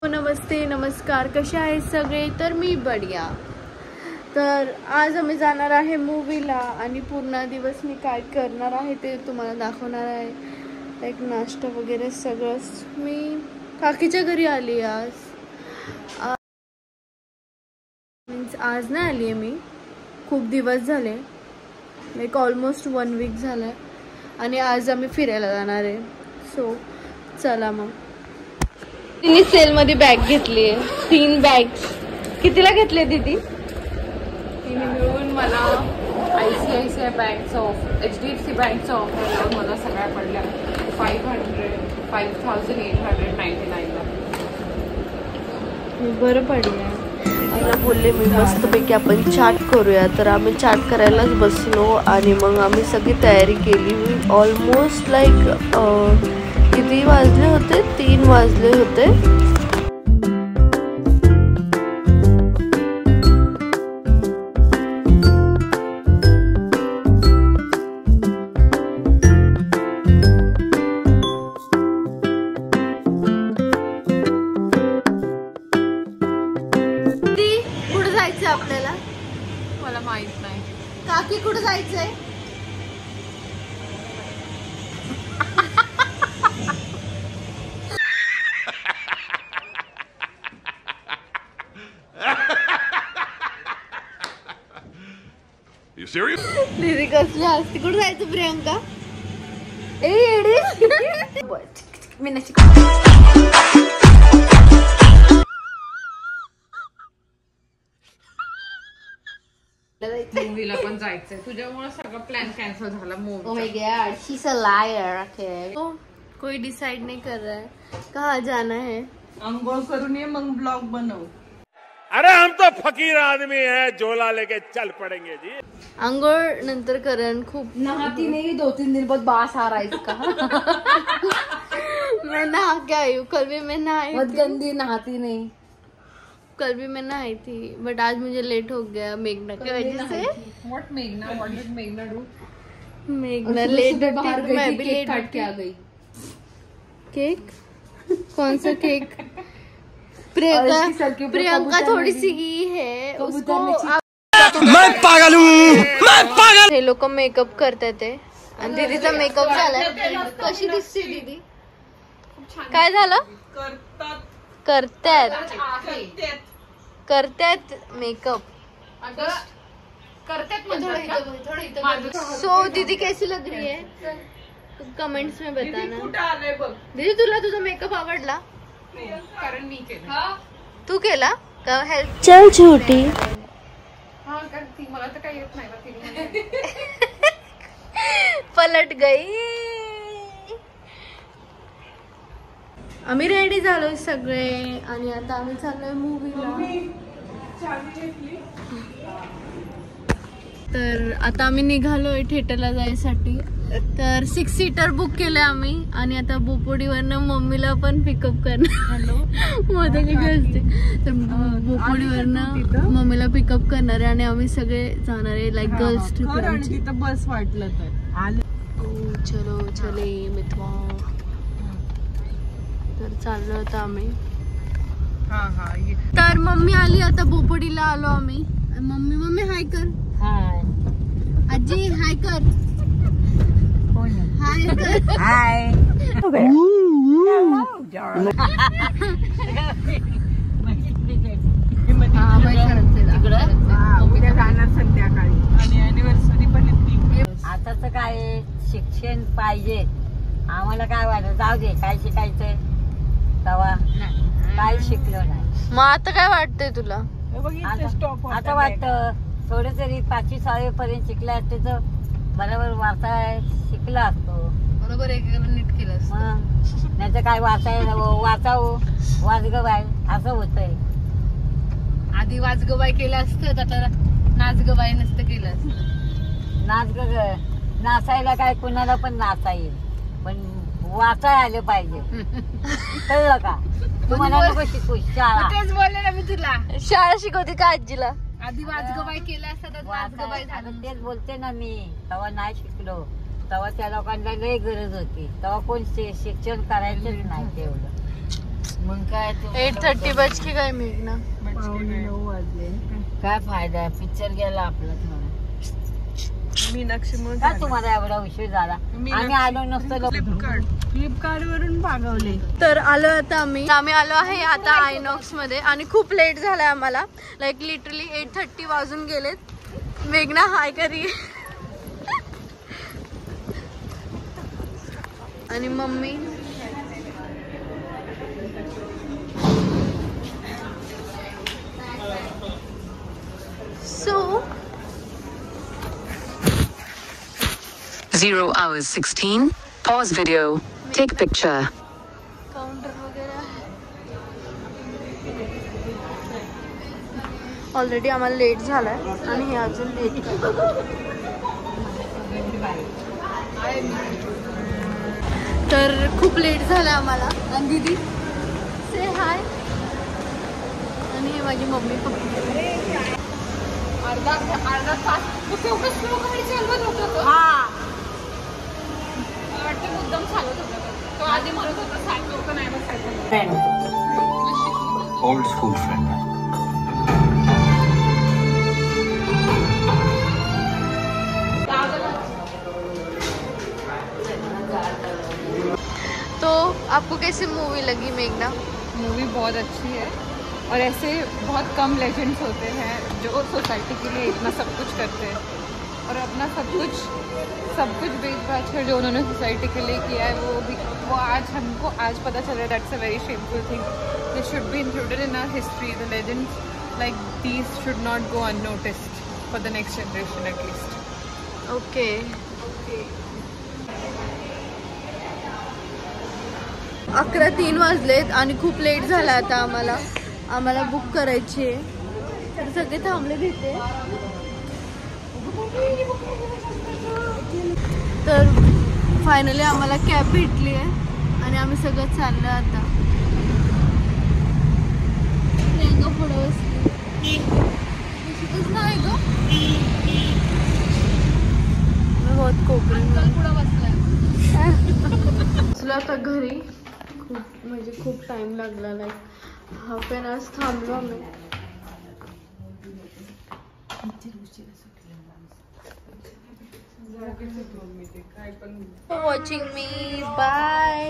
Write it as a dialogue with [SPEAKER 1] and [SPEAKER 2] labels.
[SPEAKER 1] नमस्ते नमस्कार, कसे आहेत सगळे? तर मी बढिया. तर आज आम्ही जाणार आहे मूवीला आणि पूर्ण दिवस मी काय करणार आहे ते तुम्हाला दाखवणार आहे. एक नाश्ता वगैरे सगळंच. मी काकीच्या घरी आली आज. आज नाही आली आहे मी, खूप दिवस झाले, लाईक ऑलमोस्ट 1 वीक झालं आणि आज आम्ही फिरायला जाणार आहे. सो चला मग. तिने सेलमध्ये बॅग घेतली आहे, 3 बॅग्स. कितीला घेतले दीदी?
[SPEAKER 2] तिने मिळून मला ICICI बँकचा ऑफर, HDFC बँकचा ऑफर मला सगळ्या पडल्या 5,899ला.
[SPEAKER 1] बरं पडलं. आईला बोलले मी मस्तपैकी आपण चाट करूया, तर आम्ही चाट करायलाच बसलो आणि मग आम्ही सगळी तयारी केली. ऑलमोस्ट लाईक किती वाजले होते? 3 वाजले होते. कुठं जायचंय आपल्याला?
[SPEAKER 2] मला माहित नाही.
[SPEAKER 1] काकी कुठं जायचंय?
[SPEAKER 3] You serious?
[SPEAKER 1] दीदी कसली हसती. कुठं जायचं प्रियंका? ए एडी मी नशी
[SPEAKER 2] मूवीला पण जायचंय. तुझ्यामुळे सगळं प्लॅन कॅन्सल झाला. Movie.
[SPEAKER 1] Oh my God, she's a liar. Okay. तो कोई डिसाइड नहीं कर रहा है कहाँ जाना है.
[SPEAKER 4] अंघोळ करून ये, मग ब्लॉग बनव.
[SPEAKER 3] अरे हम तो फकीर आदमी है, झोला लेके चल पड़ेंगे जी.
[SPEAKER 1] अंघोळ नंतर करण. खूप
[SPEAKER 4] नहाती नहीं, 2-3 दिन बाद बास आ रहा है इसका.
[SPEAKER 1] मैं नहा के आई हूँ. कल भी मैं नहाई
[SPEAKER 4] बहुत
[SPEAKER 1] थी.
[SPEAKER 4] गंदी, नहाती नहीं.
[SPEAKER 1] कल भी मैं नहाई थी, बट आज मुझे लेट हो गया मेघना की वजह से.
[SPEAKER 2] व्हाट मेघना? व्हाट डिड मेघना डू?
[SPEAKER 1] मेघना लेट
[SPEAKER 4] बाहर
[SPEAKER 1] उठी, मैं भी
[SPEAKER 4] केक
[SPEAKER 1] लेट
[SPEAKER 4] काट के आ गई.
[SPEAKER 1] केक? कौन सा केक?
[SPEAKER 4] और इसकी सर
[SPEAKER 1] प्रियंका
[SPEAKER 4] के ऊपर
[SPEAKER 1] प्रियंका
[SPEAKER 4] कबूतर
[SPEAKER 1] थोड़ी
[SPEAKER 4] ने
[SPEAKER 1] सी की है
[SPEAKER 4] कबूतर
[SPEAKER 1] उसको.
[SPEAKER 4] ने
[SPEAKER 3] मैं पागल हूँ, मैं पागल.
[SPEAKER 1] हे लोक मेकअप करतात ते आणि दीदीचा मेकअप झालाय. कशी दिसते दीदी? काय झालं? करतात मेकअप. सो दीदी कैसी लग रही है? कमेंट्स में बताना. दीदी तुला तुझा मेकअप आवडला?
[SPEAKER 2] कारण मी केलं.
[SPEAKER 1] तू केला का? हेल्प. चल छोटी.
[SPEAKER 2] हा, कारण ती मला तर काही येत नाही ना. तिने
[SPEAKER 1] पलट गई. आम्ही रेडी झालोय सगळे आणि आता आम्ही चाललोय मूवीला. तर आता आम्ही निघालोय थिएटरला जायसाठी. तर 6 सीटर बुक केलंय आम्ही आणि आता बोपोडीवरनं मम्मीला पण पिकअप करणार. मोदक असते तर बोपोडीवरनं मम्मीला पिकअप करणार आहे आणि आम्ही सगळे जाणार आहे लाईक गर्ल्स ट्रिप.
[SPEAKER 4] तिथं बस वाटलं तर आलं.
[SPEAKER 1] चलो चले मित्वा. तर चाललो आता आम्ही. तर मम्मी आली आता. बोपोडीला आलो आम्ही. मम्मी हाय कर.
[SPEAKER 4] हाय.
[SPEAKER 1] आजी हाय कर. हाय कर.
[SPEAKER 4] हाय. उद्या जाणार संध्याकाळी आणि अॅनिव्हर्सरी पण येते.
[SPEAKER 5] आताच काय शिक्षण पाहिजे आम्हाला. काय वाटत जाऊ दे, काय शिकायचंय तेव्हा काय शिकलो नाही.
[SPEAKER 1] मग आता काय वाटतंय तुला?
[SPEAKER 5] आता वाटतं थोडं तरी 5वी 6वी पर्यंत शिकला असते तर बरोबर वाचा शिकला असतो.
[SPEAKER 1] बरोबर नीट केलं.
[SPEAKER 5] मग नाही तर काय वाचावं वाजगवाय असं होतंय.
[SPEAKER 1] आधी वाजगवाय केलं असतं, आता नाचगवाय नसतं केलं असतं.
[SPEAKER 5] नाचायला काय कुणाला पण नाचा येईल, पण वाचाय आलं पाहिजे. कळलं का? तुम्हाला नको शिकू शाळा.
[SPEAKER 1] तेच बोलले ना मी तुला. शाळा शिकवते का आजीला?
[SPEAKER 4] आधी वाजगबाई केलं असतं तर वाजगबाई झालं.
[SPEAKER 5] तेच बोलते ना मी, तेव्हा नाही शिकलो, तेव्हा त्या लोकांना लय गरज होती, तेव्हा कोण शिक्षण करायचंच नाही तेवढं. मग काय तू
[SPEAKER 1] 8:30 बज के गए मेघना.
[SPEAKER 4] 9 वाजले.
[SPEAKER 5] काय फायदा आहे पिक्चर गेला आपला थोडा.
[SPEAKER 4] मीनाक्षी मुळे
[SPEAKER 5] का तुम्हाला एवढा उशीर झाला आम्ही आलो नसतो
[SPEAKER 4] फ्लिपकार्ट वरून मागवले.
[SPEAKER 1] तर आलो आता आम्ही आलो आहे आता आयनॉक्स मध्ये आणि खूप लेट झालाय आम्हाला. लाईक लिटरली 8:30 वाजून गेलेत. मेघना हाय करी आणि mummy so
[SPEAKER 6] 0 hours 16. Pause video. Take picture.
[SPEAKER 1] Counter वगैरे आहे. ऑलरेडी आम्हाला लेट झालाय आणि हे अजून लेट. तर खूप लेट झालाय आम्हाला. आणि दीदी से हाय. आणि हे माझी मम्मी पप्पा.
[SPEAKER 2] अर्धा तास तेवढं स्लो गाडी चालवत होता तो. वाटतं मुद्दाम चालवत होता तो. आधी म्हणत होता सात लोक नाही बसायचं.
[SPEAKER 7] Old school friend.
[SPEAKER 1] तो आपको कैसी मूवी लगी मेघना?
[SPEAKER 2] मूवी बहुत अच्छी है और ऐसे बहुत कम लेजेंड्स होते हैं जो सोसाइटी के लिए इतना सब कुछ करते हैं और अपना सब कुछ बेच बाच कर जो उन्होंने सोसाइटी के लिए किया है वो आज हमको आज पता चल रहा है. That's a very shameful thing. This should be included in our history. The legends like these should not go unnoticed for the next generation at least.
[SPEAKER 1] Okay. 11:03 वाजलेत आणि खूप लेट झाला आता आम्हाला बुक करायची आहे. तर सगळे थांबले तिथे. तर फायनली आम्हाला कॅब भेटली आहे आणि आम्ही सगळं चाललो आता. प्रियंका पुढे बसली. नाही ग बहुत कोपरी पुढे बसलाय. आता घरी खूप टाइम लागला. लाईक हाफ एन आवर्स थांबलो आम्ही. Watching me bye.